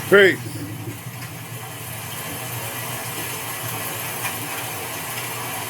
Peace.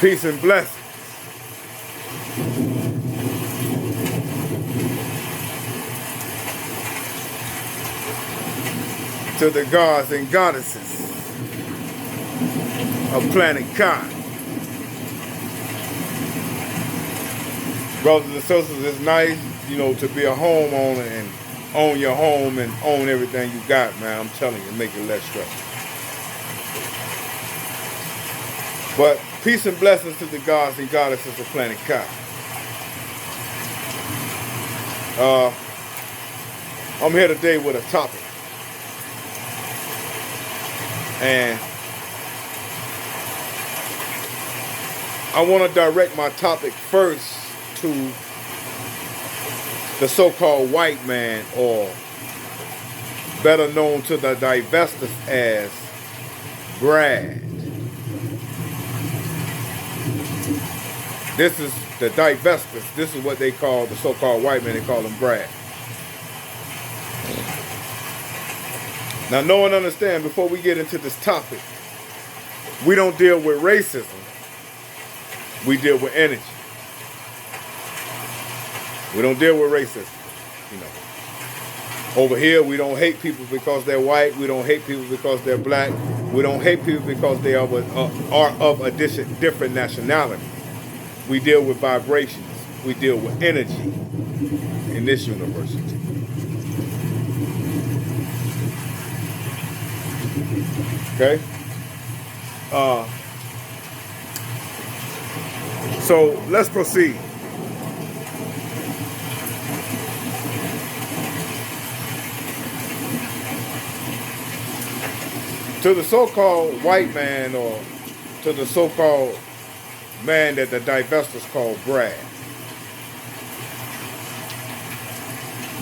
Peace and blessings to the gods and goddesses of planet Kai. Brothers and sisters, it's nice, to be a homeowner and own your home and own everything you got, man. I'm telling you, make it less stressful. But peace and blessings to the gods and goddesses of planet Kai. I'm here today with a topic. And I want to direct my topic first to the so-called white man, or better known to the divestors as Brad. This is the divestors. This is what they call the so-called white man. They call them Brad. Now, know and understand, before we get into this topic, we don't deal with racism. We deal with energy. We don't deal with racism. Over here, we don't hate people because they're white. We don't hate people because they're black. We don't hate people because they are of a different nationality. We deal with vibrations. We deal with energy in this university. Okay? So let's proceed. To the so-called white man, or to the so-called man that the divestors call Brad.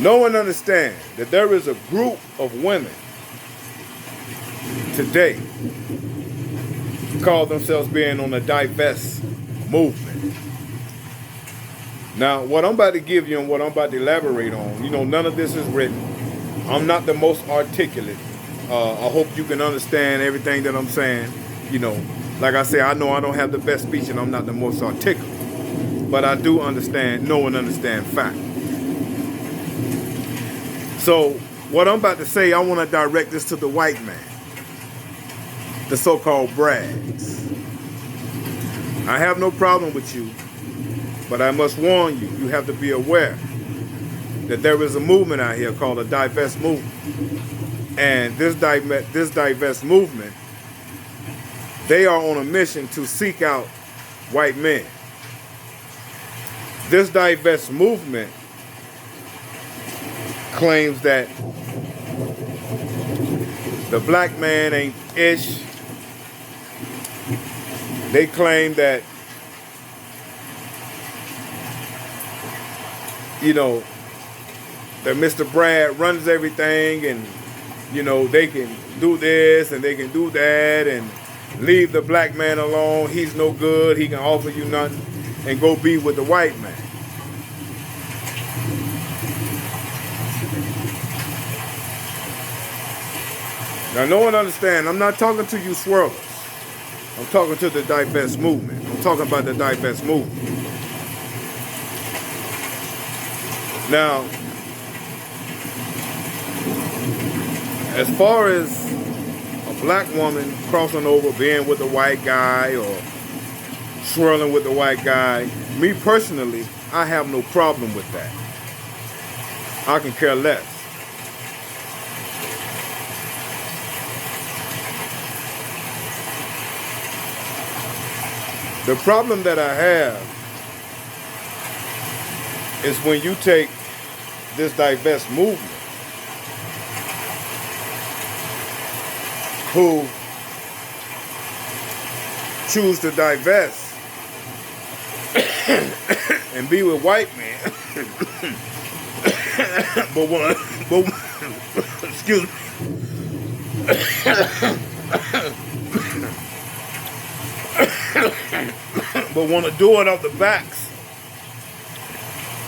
Know and understand that there is a group of women today call themselves being on the divest movement. Now, what I'm about to give you and what I'm about to elaborate on, none of this is written. I'm not the most articulate. I hope you can understand everything that I'm saying. Like I say, I know I don't have the best speech and I'm not the most articulate, but I do know and understand fact. So what I'm about to say, I want to direct this to the white man, the so-called Brads. I have no problem with you, but I must warn you, you have to be aware that there is a movement out here called a divest movement. And this divest movement, they are on a mission to seek out white men. This divest movement claims that the black man ain't ish. They claim that, that Mr. Brad runs everything, and they can do this and they can do that and leave the black man alone. He's no good. He can offer you nothing, and go be with the white man. Now, know and understand, I'm not talking to you swirlers. I'm talking to the divest movement. I'm talking about the divest movement. Now, as far as a black woman crossing over, being with a white guy or swirling with the white guy, me personally, I have no problem with that. I can care less. The problem that I have is when you take this divest movement, who choose to divest and be with white men, excuse me, but want to do it off the backs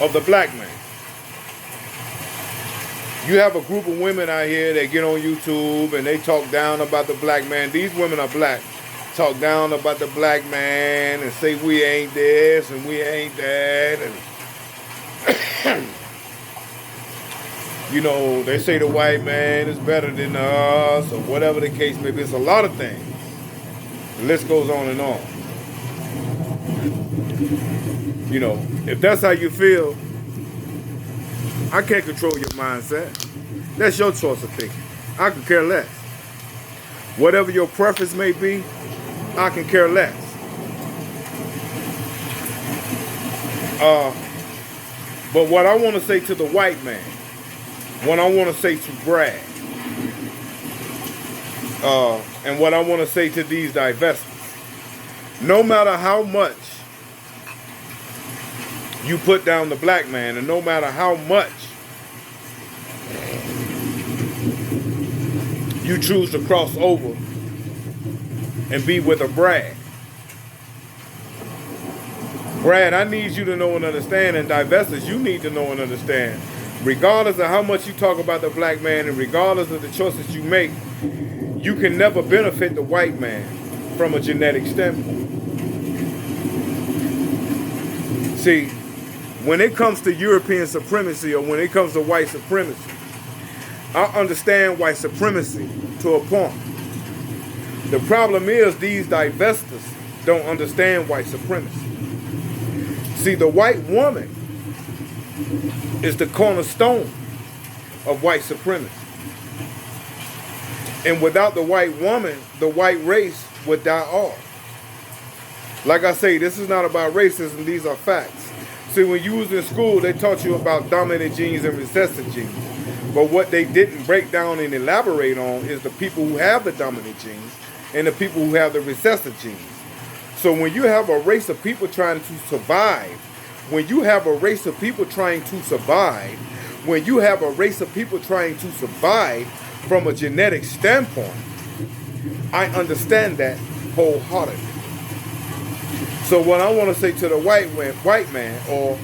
of the black man. You have a group of women out here that get on YouTube and they talk down about the black man. These women are black. Talk down about the black man and say we ain't this and we ain't that. And you know, they say the white man is better than us or whatever the case may be. It's a lot of things. The list goes on and on. You know, if that's how you feel, I can't control your mindset. That's your choice of thinking. I can care less. Whatever your preference may be, I can care less. But what I want to say to the white man, what I want to say to Brad, and what I want to say to these divestors, no matter how much you put down the black man, and no matter how much you choose to cross over and be with a Brad. Brad, I need you to know and understand, and divestors, you need to know and understand, regardless of how much you talk about the black man and regardless of the choices you make, you can never benefit the white man from a genetic standpoint. See, when it comes to European supremacy or when it comes to white supremacy, I understand white supremacy to a point. The problem is these divestors don't understand white supremacy. See, the white woman is the cornerstone of white supremacy. And without the white woman, the white race would die off. Like I say, this is not about racism, these are facts. See, when you was in school, they taught you about dominant genes and recessive genes. But what they didn't break down and elaborate on is the people who have the dominant genes and the people who have the recessive genes. So when you have a race of people trying to survive, when you have a race of people trying to survive, when you have a race of people trying to survive from a genetic standpoint, I understand that wholeheartedly. So what I want to say to the white man, or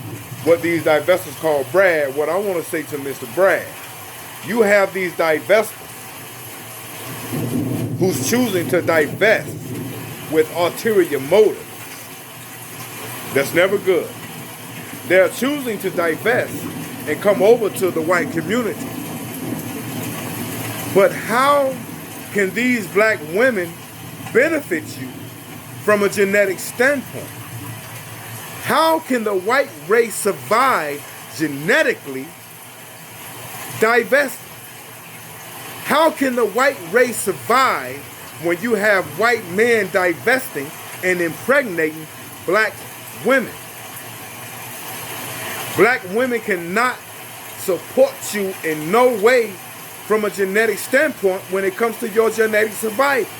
what these divestors call Brad, what I want to say to Mr. Brad, you have these divestors who's choosing to divest with ulterior motives. That's never good. They're choosing to divest and come over to the white community. But how can these black women benefit you from a genetic standpoint? How can the white race survive genetically divested? How can the white race survive when you have white men divesting and impregnating black women? Black women cannot support you in no way from a genetic standpoint when it comes to your genetic survival.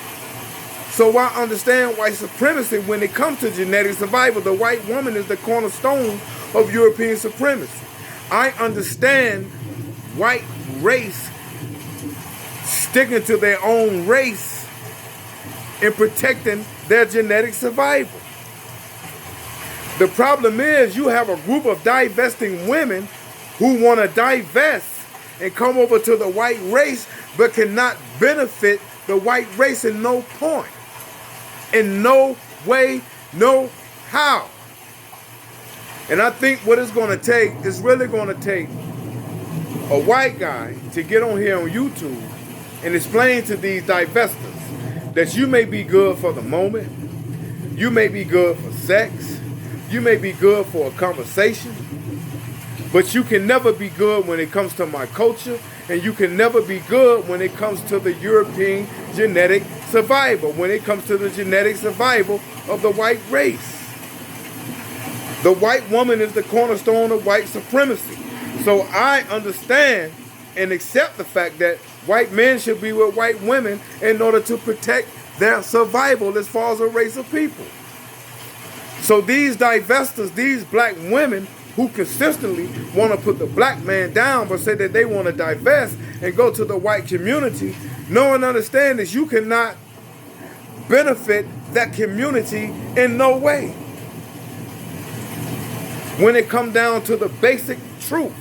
So I understand white supremacy when it comes to genetic survival. The white woman is the cornerstone of European supremacy. I understand white race sticking to their own race and protecting their genetic survival. The problem is you have a group of divesting women who want to divest and come over to the white race but cannot benefit the white race in no point. In no way, no how. And I think what it's going to take is really going to take a white guy to get on here on YouTube and explain to these divestors that you may be good for the moment, you may be good for sex, you may be good for a conversation, but you can never be good when it comes to my culture, and you can never be good when it comes to the European genetic survival, when it comes to the genetic survival of the white race. The white woman is the cornerstone of white supremacy. So I understand and accept the fact that white men should be with white women in order to protect their survival as far as a race of people. So these divestors, these black women who consistently want to put the black man down but say that they want to divest and go to the white community, know and understand that you cannot benefit that community in no way. When it comes down to the basic truth,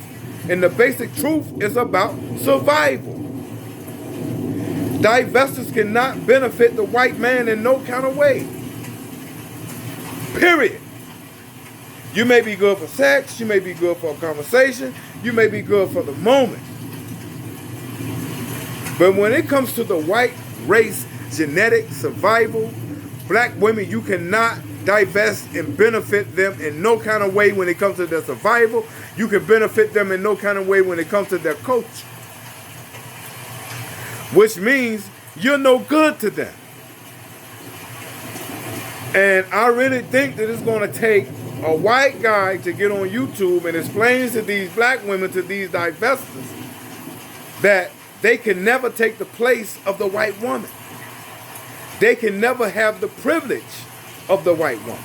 And the basic truth is about survival. Divestors cannot benefit the white man in no kind of way. Period. You may be good for sex, you may be good for a conversation, you may be good for the moment. But when it comes to the white race, genetic survival, black women, you cannot divest and benefit them in no kind of way when it comes to their survival. You can benefit them in no kind of way when it comes to their culture. Which means you're no good to them. And I really think that it's going to take a white guy to get on YouTube and explain to these black women, to these divestors, that they can never take the place of the white woman. They can never have the privilege of the white woman.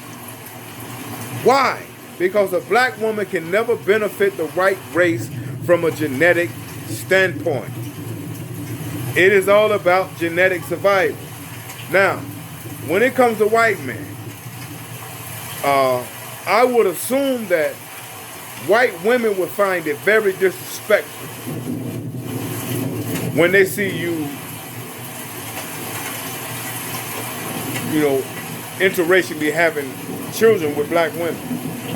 Why? Because a black woman can never benefit the white race from a genetic standpoint. It is all about genetic survival. Now, when it comes to white men, I would assume that white women would find it very disrespectful when they see you, interracially having children with black women.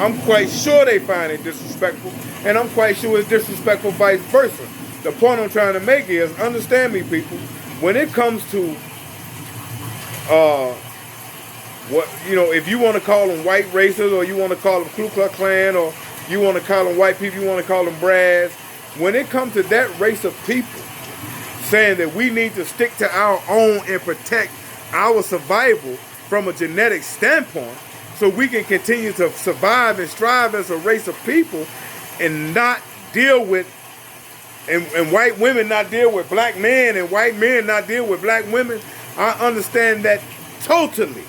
I'm quite sure they find it disrespectful, and I'm quite sure it's disrespectful vice versa. The point I'm trying to make is, understand me, people, when it comes to if you want to call them white racists, or you want to call them Ku Klux Klan, or you want to call them white people, you want to call them brads, when it comes to that race of people saying that we need to stick to our own and protect our survival from a genetic standpoint so we can continue to survive and strive as a race of people, and not deal with, and white women not deal with black men, and white men not deal with black women, I understand that totally.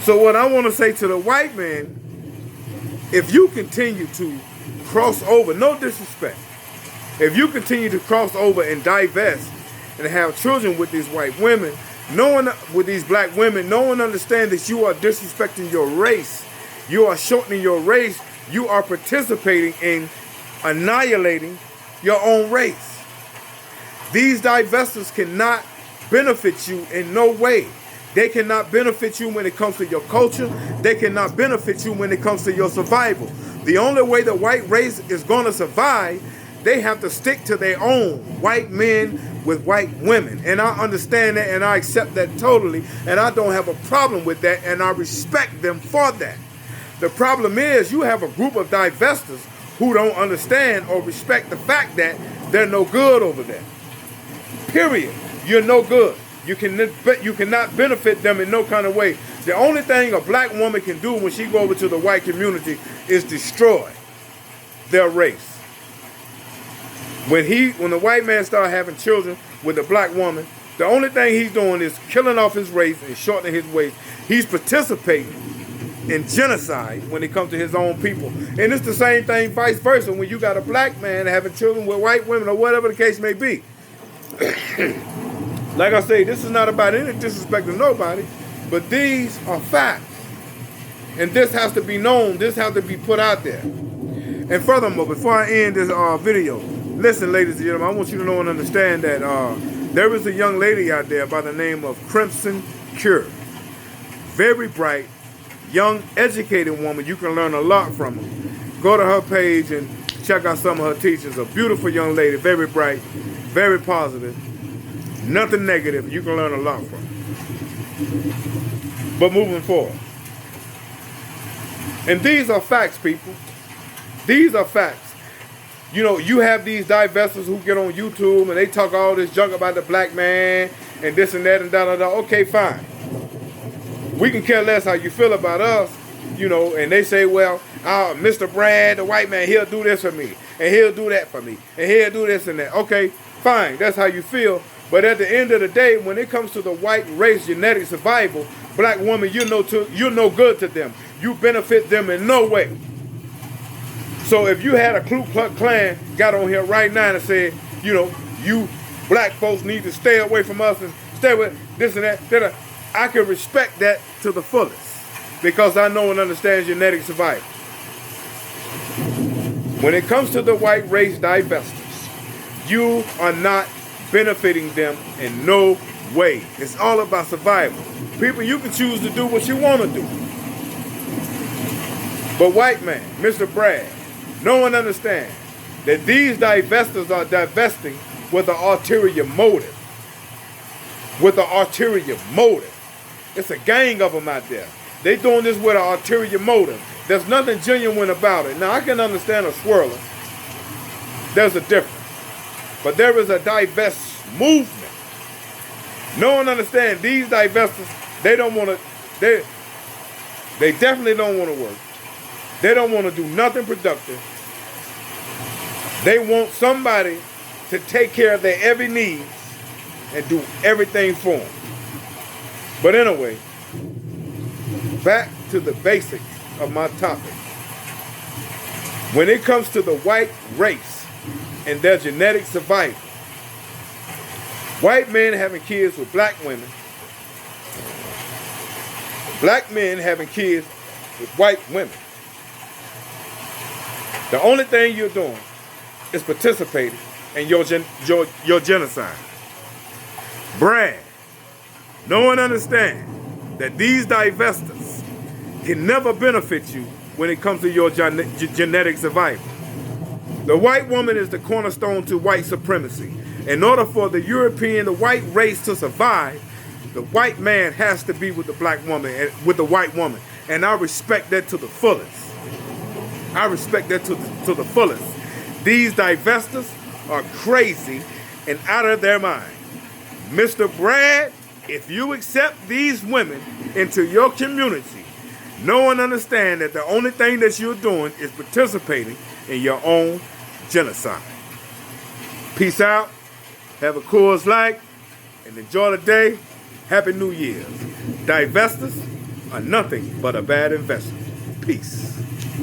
So what I want to say to the white man, if you continue to cross over, no disrespect, if you continue to cross over and divest and have children with these white women, with these black women, no one understands that you are disrespecting your race. You are shortening your race. You are participating in annihilating your own race. These divestors cannot benefit you in no way. They cannot benefit you when it comes to your culture. They cannot benefit you when it comes to your survival. The only way the white race is going to survive, they have to stick to their own white men with white women. And I understand that, and I accept that totally, and I don't have a problem with that, and I respect them for that. The problem is you have a group of divestors who don't understand or respect the fact that they're no good over there. Period. You're no good. You cannot benefit them in no kind of way. The only thing a black woman can do when she go over to the white community is destroy their race. When the white man start having children with a black woman, the only thing he's doing is killing off his race and shortening his waist. He's participating in genocide when it comes to his own people. And it's the same thing vice versa when you got a black man having children with white women, or whatever the case may be. Like I say, this is not about any disrespect to nobody, but these are facts. And this has to be known. This has to be put out there. And furthermore, before I end this video, listen, ladies and gentlemen, I want you to know and understand that there is a young lady out there by the name of Crimson Cure. Very bright, young, educated woman. You can learn a lot from her. Go to her page and check out some of her teachings. A beautiful young lady, very bright, very positive. Nothing negative. You can learn a lot from her. But moving forward. And these are facts, people. These are facts. You have these divestors who get on YouTube and they talk all this junk about the black man and this and that and da-da-da. Okay, fine. We can care less how you feel about us, and they say, well, Mr. Brad, the white man, he'll do this for me, and he'll do that for me, and he'll do this and that. Okay, fine, that's how you feel. But at the end of the day, when it comes to the white race genetic survival, black woman, you're no good to them. You benefit them in no way. So if you had a Ku Klux Klan got on here right now and said, you black folks need to stay away from us and stay with this and that, I can respect that to the fullest, because I know and understand genetic survival. When it comes to the white race divestors, you are not benefiting them in no way. It's all about survival. People, you can choose to do what you want to do. But white man, Mr. Brad, no one understands that these divestors are divesting with an ulterior motive. With an ulterior motive. It's a gang of them out there. They doing this with an ulterior motive. There's nothing genuine about it. Now, I can understand a swirler. There's a difference. But there is a divest movement. No one understands these divestors. They don't want to, they definitely don't want to work. They don't want to do nothing productive. They want somebody to take care of their every need and do everything for them. But anyway, back to the basics of my topic. When it comes to the white race and their genetic survival, white men having kids with black women, black men having kids with white women. The only thing you're doing is participating in your genocide. Brad, no one understands that these divestors can never benefit you when it comes to your genetic survival. The white woman is the cornerstone to white supremacy. In order for the white race to survive, the white man has to be with the black woman and with the white woman. And I respect that to the fullest. I respect that to the fullest. These divestors are crazy and out of their mind. Mr. Brad, if you accept these women into your community, no one understands that the only thing that you're doing is participating in your own genocide. Peace out. Have a Coors Light and enjoy the day. Happy New Year's. Divestors are nothing but a bad investment. Peace.